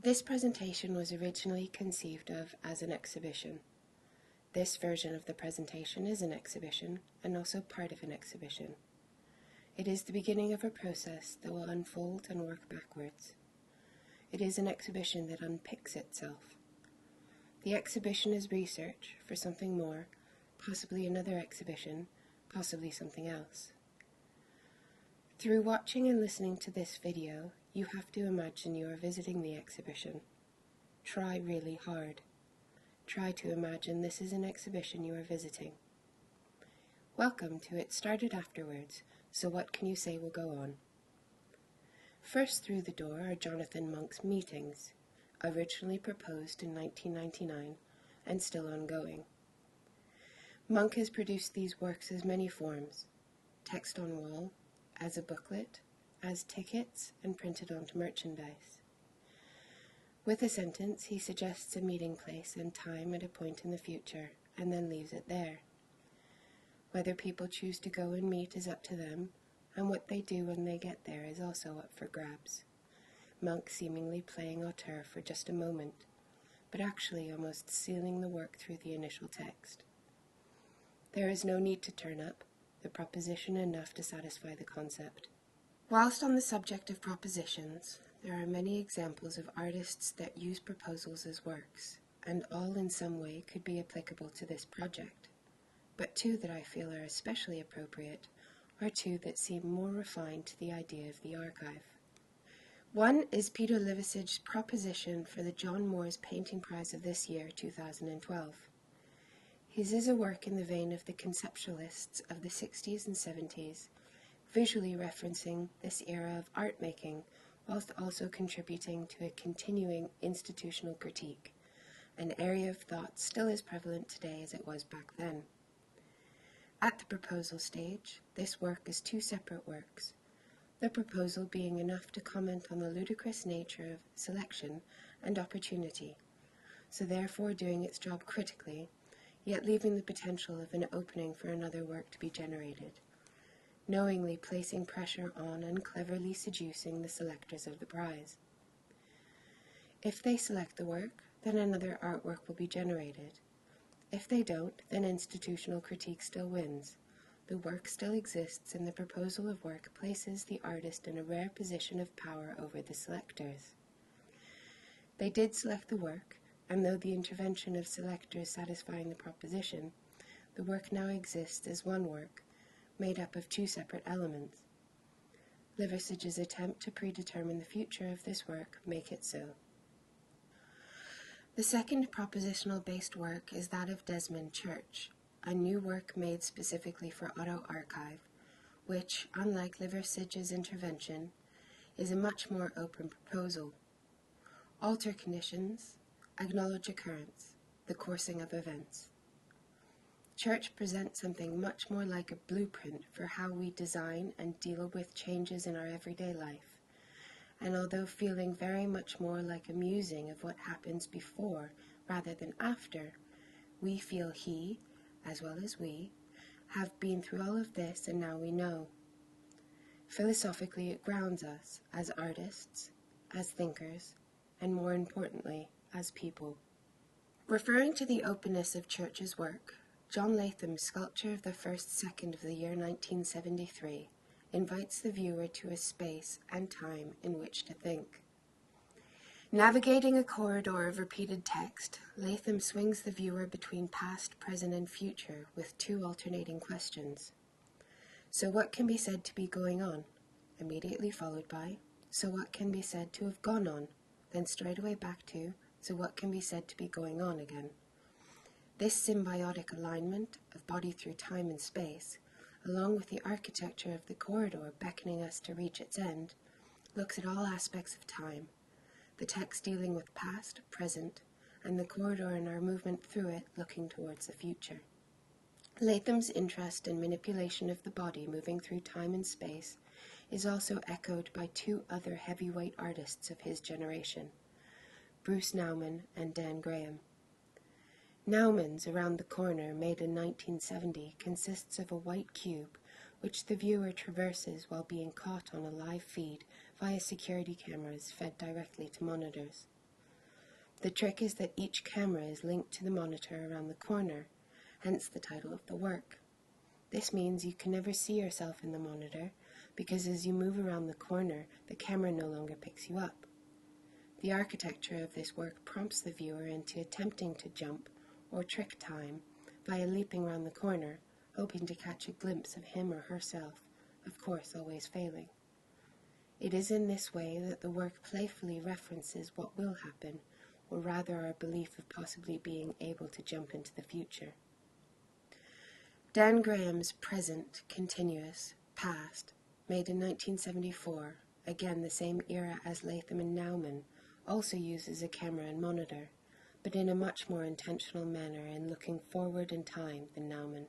This presentation was originally conceived of as an exhibition. This version of the presentation is an exhibition and also part of an exhibition. It is the beginning of a process that will unfold and work backwards. It is an exhibition that unpicks itself. The exhibition is research for something more, possibly another exhibition, possibly something else. Through watching and listening to this video, you have to imagine you are visiting the exhibition. Try really hard. Try to imagine this is an exhibition you are visiting. Welcome to It Started Afterwards, so what can you say will go on? First through the door are Jonathan Monk's meetings, originally proposed in 1999 and still ongoing. Monk has produced these works as many forms: text on wall, as a booklet, as tickets, and printed onto merchandise. With a sentence, he suggests a meeting place and time at a point in the future, and then leaves it there. Whether people choose to go and meet is up to them, and what they do when they get there is also up for grabs. Monk seemingly playing auteur for just a moment, but actually almost sealing the work through the initial text. There is no need to turn up, the proposition enough to satisfy the concept. Whilst on the subject of propositions, there are many examples of artists that use proposals as works, and all in some way could be applicable to this project. But two that I feel are especially appropriate are two that seem more refined to the idea of the archive. One is Peter Livesige's proposition for the John Moores Painting Prize of this year, 2012. His is a work in the vein of the conceptualists of the 60s and 70s, visually referencing this era of art making, whilst also contributing to a continuing institutional critique, an area of thought still as prevalent today as it was back then. At the proposal stage, this work is two separate works, the proposal being enough to comment on the ludicrous nature of selection and opportunity, so therefore doing its job critically, yet leaving the potential of an opening for another work to be generated, knowingly placing pressure on and cleverly seducing the selectors of the prize. If they select the work, then another artwork will be generated. If they don't, then institutional critique still wins. The work still exists, and the proposal of work places the artist in a rare position of power over the selectors. They did select the work, and though the intervention of selectors satisfying the proposition, the work now exists as one work, made up of two separate elements. Livesige's attempt to predetermine the future of this work make it so. The second propositional-based work is that of Desmond Church, a new work made specifically for Auto Archive, which, unlike Livesige's intervention, is a much more open proposal. Alter conditions, acknowledge occurrence, the coursing of events. Church presents something much more like a blueprint for how we design and deal with changes in our everyday life, and although feeling very much more like a musing of what happens before rather than after, we feel he, as well as we, have been through all of this and now we know. Philosophically, it grounds us as artists, as thinkers, and more importantly, as people. Referring to the openness of Church's work, John Latham's sculpture of the first second of the year 1973 invites the viewer to a space and time in which to think. Navigating a corridor of repeated text, Latham swings the viewer between past, present, and future with two alternating questions. So what can be said to be going on? Immediately followed by, so what can be said to have gone on? Then straightaway back to, so what can be said to be going on again? This symbiotic alignment of body through time and space, along with the architecture of the corridor beckoning us to reach its end, looks at all aspects of time, the text dealing with past, present, and the corridor and our movement through it looking towards the future. Latham's interest in manipulation of the body moving through time and space is also echoed by two other heavyweight artists of his generation, Bruce Nauman and Dan Graham. Nauman's Around the Corner, made in 1970, consists of a white cube which the viewer traverses while being caught on a live feed via security cameras fed directly to monitors. The trick is that each camera is linked to the monitor around the corner, hence the title of the work. This means you can never see yourself in the monitor, because as you move around the corner, the camera no longer picks you up. The architecture of this work prompts the viewer into attempting to jump, or trick time, via leaping round the corner, hoping to catch a glimpse of him or herself, of course always failing. It is in this way that the work playfully references what will happen, or rather our belief of possibly being able to jump into the future. Dan Graham's Present, Continuous, Past, made in 1974, again the same era as Latham and Nauman, also uses a camera and monitor, but in a much more intentional manner in looking forward in time than Nauman.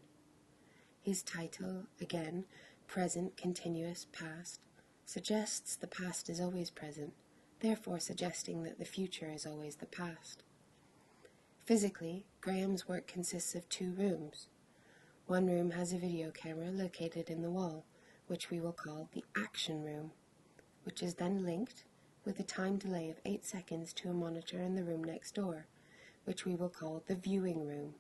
His title, again, Present, Continuous, Past, suggests the past is always present, therefore suggesting that the future is always the past. Physically, Graham's work consists of 2 rooms. One room has a video camera located in the wall, which we will call the action room, which is then linked with a time delay of 8 seconds to a monitor in the room next door, which we will call the viewing room.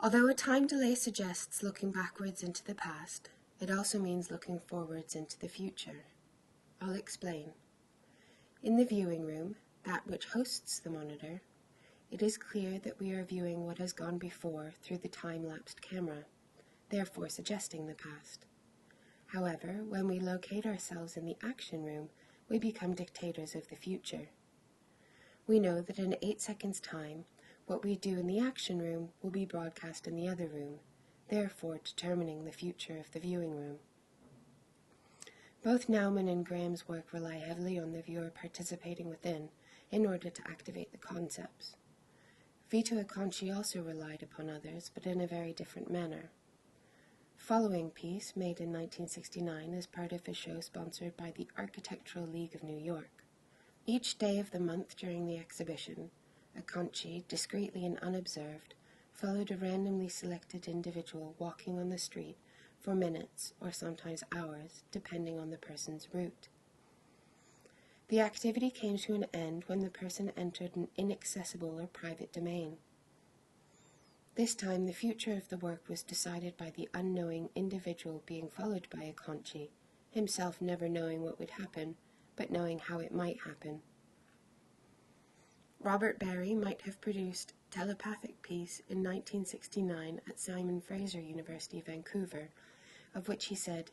Although a time delay suggests looking backwards into the past, it also means looking forwards into the future. I'll explain. In the viewing room, that which hosts the monitor, it is clear that we are viewing what has gone before through the time-lapsed camera, therefore suggesting the past. However, when we locate ourselves in the action room, we become dictators of the future. We know that in 8 seconds' time, what we do in the action room will be broadcast in the other room, therefore determining the future of the viewing room. Both Nauman and Graham's work rely heavily on the viewer participating within in order to activate the concepts. Vito Acconci also relied upon others, but in a very different manner. Following piece, made in 1969 as part of a show sponsored by the Architectural League of New York. Each day of the month during the exhibition, Acconci, discreetly and unobserved, followed a randomly selected individual walking on the street for minutes or sometimes hours, depending on the person's route. The activity came to an end when the person entered an inaccessible or private domain. This time, the future of the work was decided by the unknowing individual being followed by Acconci, himself never knowing what would happen, but knowing how it might happen. Robert Barry might have produced Telepathic Piece in 1969 at Simon Fraser University, Vancouver, of which he said,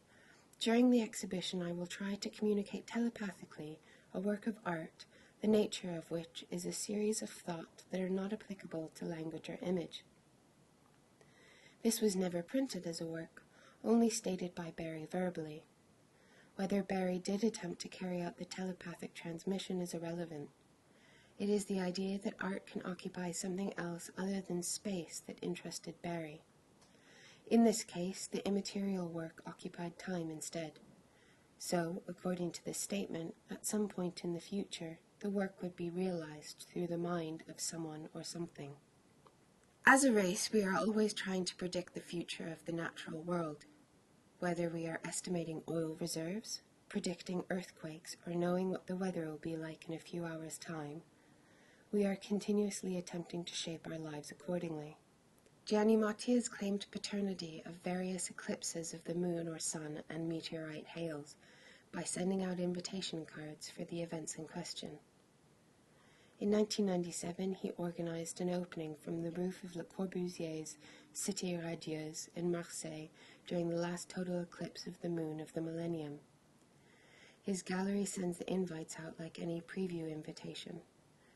"During the exhibition I will try to communicate telepathically a work of art, the nature of which is a series of thoughts that are not applicable to language or image." This was never printed as a work, only stated by Barry verbally. Whether Barry did attempt to carry out the telepathic transmission is irrelevant. It is the idea that art can occupy something else other than space that interested Barry. In this case, the immaterial work occupied time instead. So, according to this statement, at some point in the future, the work would be realized through the mind of someone or something. As a race, we are always trying to predict the future of the natural world. Whether we are estimating oil reserves, predicting earthquakes, or knowing what the weather will be like in a few hours' time, we are continuously attempting to shape our lives accordingly. Gianni Mattia's claimed paternity of various eclipses of the moon or sun and meteorite hails by sending out invitation cards for the events in question. In 1997, he organized an opening from the roof of Le Corbusier's Cité Radieuse in Marseille during the last total eclipse of the moon of the millennium. His gallery sends the invites out like any preview invitation,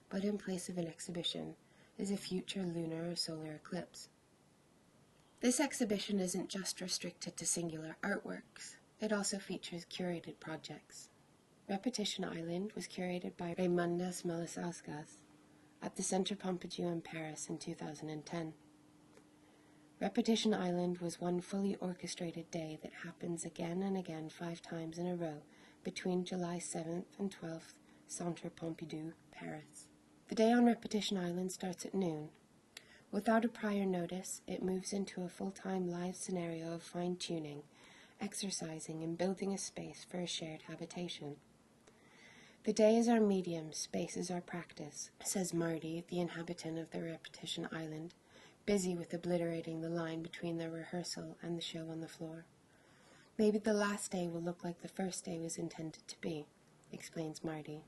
but in place of an exhibition is a future lunar or solar eclipse. This exhibition isn't just restricted to singular artworks, it also features curated projects. Repetition Island was curated by Klimašauskas at the Centre Pompidou in Paris in 2010. Repetition Island was one fully orchestrated day that happens again and again 5 times in a row between July 7th and 12th, Centre Pompidou, Paris. The day on Repetition Island starts at noon. Without a prior notice, it moves into a full-time live scenario of fine-tuning, exercising, and building a space for a shared habitation. The day is our medium, space is our practice, says Marty, the inhabitant of the Repetition Island, busy with obliterating the line between their rehearsal and the show on the floor. Maybe the last day will look like the first day was intended to be, explains Marty.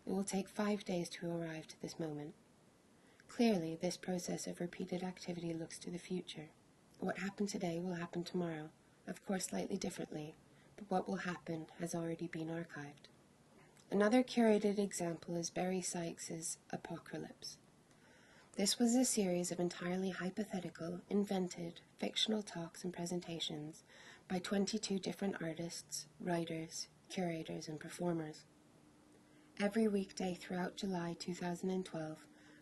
It will take 5 days to arrive to this moment. Clearly, this process of repeated activity looks to the future. What happened today will happen tomorrow, of course slightly differently, but what will happen has already been archived. Another curated example is Barry Sykes' Apocalypse. This was a series of entirely hypothetical, invented, fictional talks and presentations by 22 different artists, writers, curators, and performers. Every weekday throughout July 2012,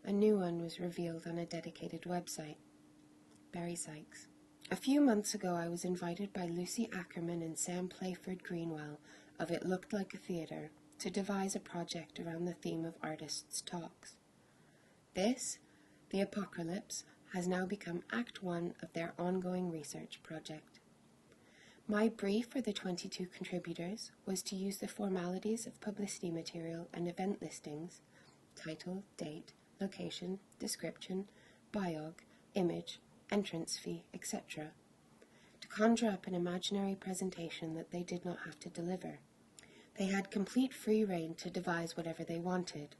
a new one was revealed on a dedicated website. Barry Sykes. A few months ago, I was invited by Lucy Ackerman and Sam Playford Greenwell of It Looked Like a Theatre to devise a project around the theme of artists' talks. This, the Apocalypse, has now become Act 1 of their ongoing research project. My brief for the 22 contributors was to use the formalities of publicity material and event listings, title, date, location, description, biog, image, entrance fee, etc., to conjure up an imaginary presentation that they did not have to deliver. They had complete free rein to devise whatever they wanted,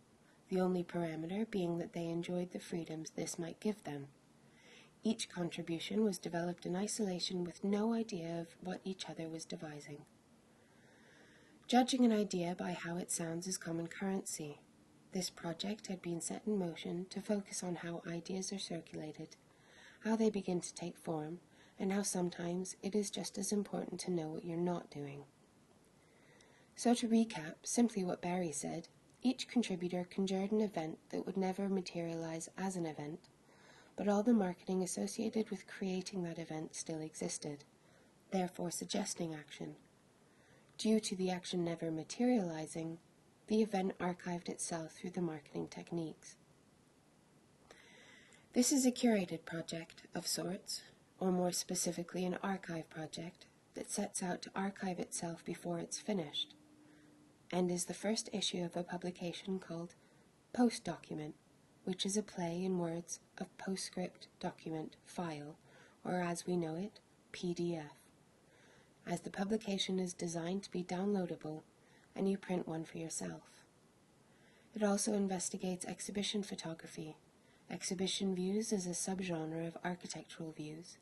the only parameter being that they enjoyed the freedoms this might give them. Each contribution was developed in isolation with no idea of what each other was devising. Judging an idea by how it sounds is common currency. This project had been set in motion to focus on how ideas are circulated, how they begin to take form, and how sometimes it is just as important to know what you're not doing. So to recap simply what Barry said, each contributor conjured an event that would never materialize as an event, but all the marketing associated with creating that event still existed, therefore suggesting action. Due to the action never materializing, the event archived itself through the marketing techniques. This is a curated project of sorts, or more specifically an archive project that sets out to archive itself before it's finished, and is the first issue of a publication called Post Document, which is a play in words of postscript document file, or as we know it, PDF, as the publication is designed to be downloadable and you print one for yourself. It also investigates exhibition photography, exhibition views as a subgenre of architectural views,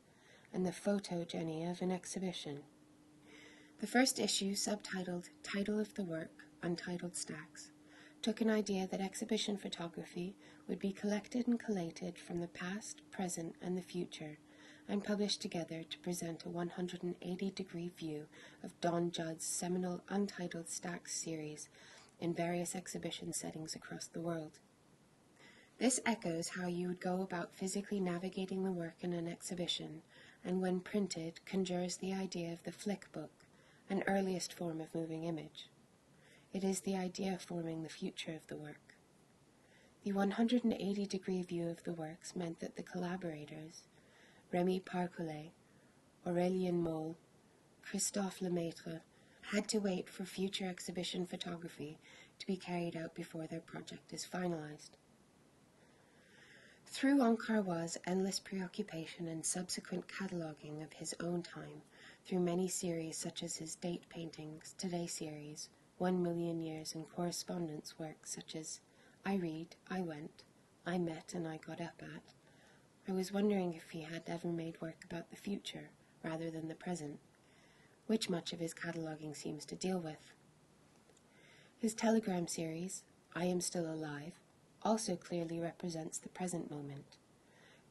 and the photogeny of an exhibition. The first issue, subtitled Title of the Work, Untitled Stacks, took an idea that exhibition photography would be collected and collated from the past, present, and the future, and published together to present a 180-degree view of Don Judd's seminal Untitled Stacks series in various exhibition settings across the world. This echoes how you would go about physically navigating the work in an exhibition, and when printed, conjures the idea of the flick book, an earliest form of moving image. It is the idea forming the future of the work. The 180-degree view of the works meant that the collaborators, Rémi Parcollet, Aurélien Moll, Christophe Lemaitre, had to wait for future exhibition photography to be carried out before their project is finalized. Through Ankarwa's endless preoccupation and subsequent cataloguing of his own time, through many series such as his date paintings, Today series, 1 Million Years, and correspondence works such as I Read, I Went, I Met and I Got Up At, I was wondering if he had ever made work about the future rather than the present, which much of his cataloguing seems to deal with. His telegram series, I Am Still Alive, also clearly represents the present moment,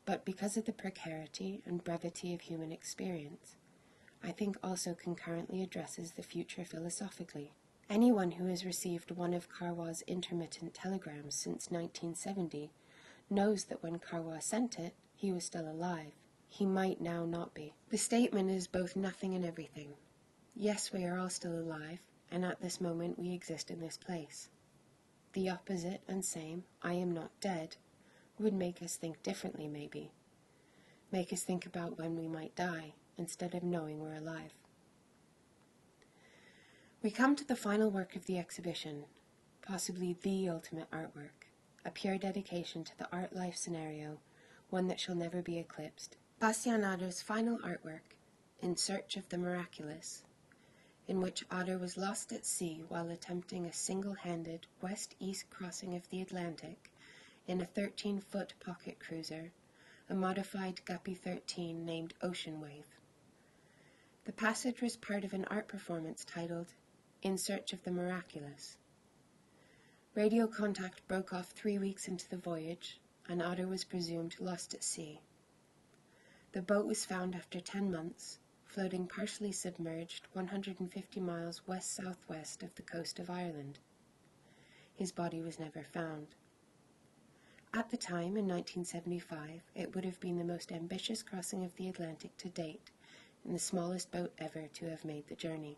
but because of the precarity and brevity of human experience, I think also concurrently addresses the future philosophically. Anyone who has received one of Karwa's intermittent telegrams since 1970 knows that when Karwa sent it, he was still alive. He might now not be. The statement is both nothing and everything. Yes, we are all still alive, and at this moment we exist in this place. The opposite and same, I am not dead, would make us think differently maybe. Make us think about when we might die, instead of knowing we're alive. We come to the final work of the exhibition, possibly the ultimate artwork, a pure dedication to the art life scenario, one that shall never be eclipsed. Bastian Adder's final artwork, In Search of the Miraculous, in which Adder was lost at sea while attempting a single-handed west-east crossing of the Atlantic in a 13-foot pocket cruiser, a modified Guppy 13 named Ocean Wave. The passage was part of an art performance titled In Search of the Miraculous. Radio contact broke off 3 weeks into the voyage, and Adder was presumed lost at sea. The boat was found after 10 months, floating partially submerged 150 miles west-southwest of the coast of Ireland. His body was never found. At the time, in 1975, it would have been the most ambitious crossing of the Atlantic to date, and the smallest boat ever to have made the journey.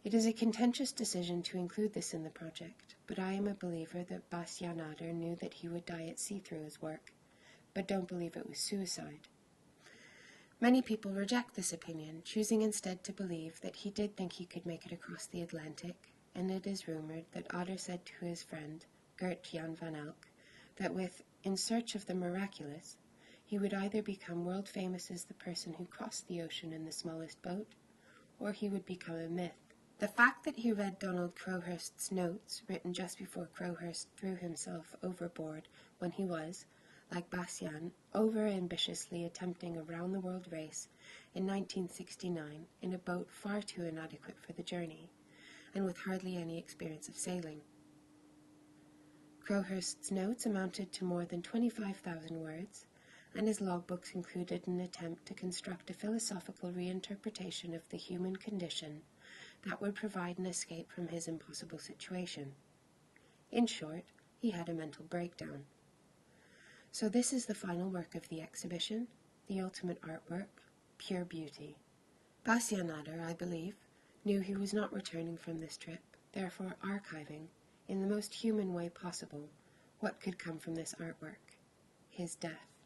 It is a contentious decision to include this in the project, but I am a believer that Bastian Adder knew that he would die at sea through his work, but don't believe it was suicide. Many people reject this opinion, choosing instead to believe that he did think he could make it across the Atlantic, and it is rumored that Adder said to his friend, Gert-Jan van Elk, that with In Search of the Miraculous, he would either become world famous as the person who crossed the ocean in the smallest boat, or he would become a myth. The fact that he read Donald Crowhurst's notes, written just before Crowhurst threw himself overboard when he was, like Bastian, over-ambitiously attempting a round-the-world race in 1969 in a boat far too inadequate for the journey, and with hardly any experience of sailing. Crowhurst's notes amounted to more than 25,000 words, and his logbooks included an attempt to construct a philosophical reinterpretation of the human condition that would provide an escape from his impossible situation. In short, he had a mental breakdown. So this is the final work of the exhibition, the ultimate artwork, pure beauty. Bastian Adder, I believe, knew he was not returning from this trip, therefore archiving, in the most human way possible, what could come from this artwork, his death.